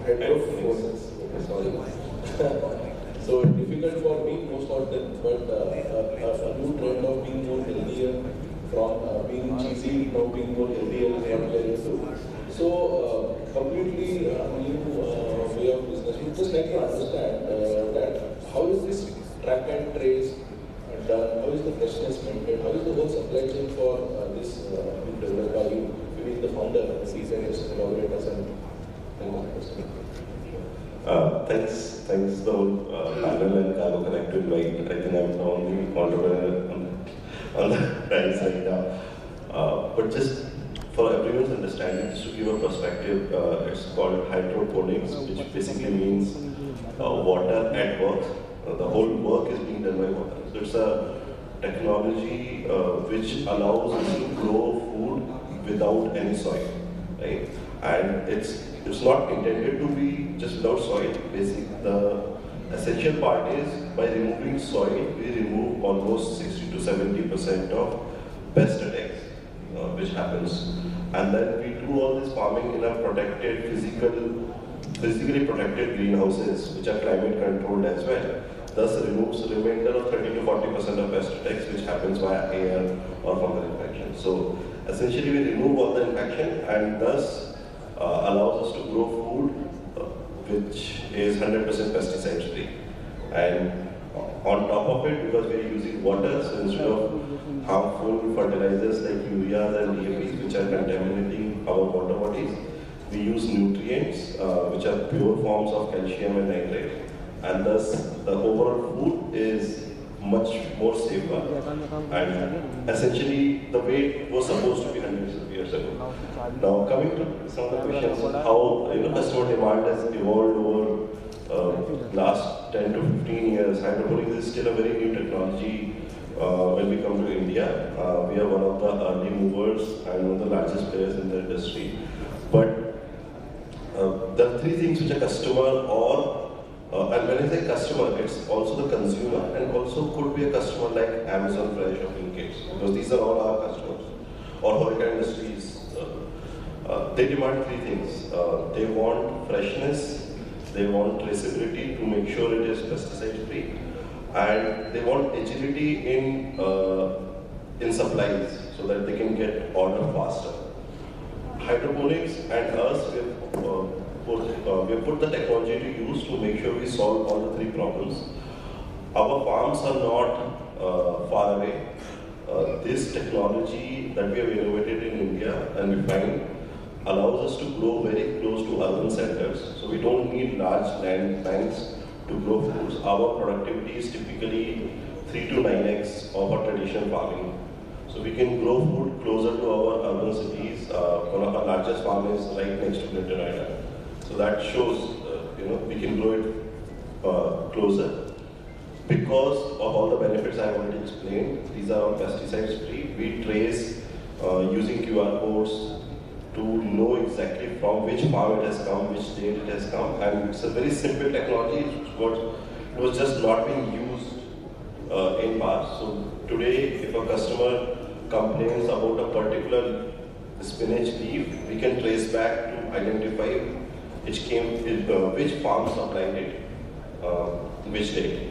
Hydroponics. Sorry. So difficult for me most of them, but a new trend of being more healthier, from being cheesy now being more healthier is what we are into. So completely new way of business. We just like to understand that how is this track and trace done? How is the freshness maintained? How is the whole supply chain for this being developed by you? Maybe the founder, he can just elaborate us and Thanks the whole panel and CARGOCONNECT to invite. I think I'm the only entrepreneur on the right side now. But just for everyone's understanding, just to give a perspective, it's called hydroponics, which basically means water at work. The whole work is being done by water. So it's a technology which allows us to grow food without any soil, right? And it's not intended to be just without soil. Basically, the essential part is by removing soil, we remove almost 60 to 70% of pest attacks, which happens. And then we do all this farming in a protected, physically protected greenhouses, which are climate controlled as well. Thus removes the remainder of 30 to 40% of pest attacks, which happens via air or fungal infection. So essentially, we remove all the infection and thus allows us to grow food which is 100% pesticide free. And on top of it, because we are using water, so instead of harmful fertilizers like urea and DAPs, which are contaminating our water bodies, we use nutrients which are pure forms of calcium and nitrate. And thus the overall food is much more safer, and essentially the way it was supposed to be hundreds of years ago. Now coming to some of the questions on how customer demand has evolved over last 10 to 15 years. Hydroponics is still a very new technology when we come to India. We are one of the early movers and one of the largest players in the industry. But there are three things which a customer and when I say customer, it's also the consumer and also could be a customer like Amazon Fresh or Blinkit, because these are all our customers, or Horeca Industries. They demand three things. They want freshness, they want traceability to make sure it is pesticide free, and they want agility in supplies so that they can get order faster. Hydroponics and us, we have put the technology to use to make sure we solve all the three problems. Our farms are not far away. This technology that we have innovated in India and refined allows us to grow very close to urban centers. So we don't need large land banks to grow foods. Our productivity is typically 3 to 9x of our traditional farming. So we can grow food closer to our urban cities. One of our largest farms is right next to Greater Noida. So that shows, we can grow it closer. Because of all the benefits I have already explained, these are all pesticides free. We trace using QR codes to know exactly from which farm it has come, which date it has come. And it's a very simple technology. It was just not being used in past. So today, if a customer complains about a particular spinach leaf, we can trace back to identify which farm supplied it, which date.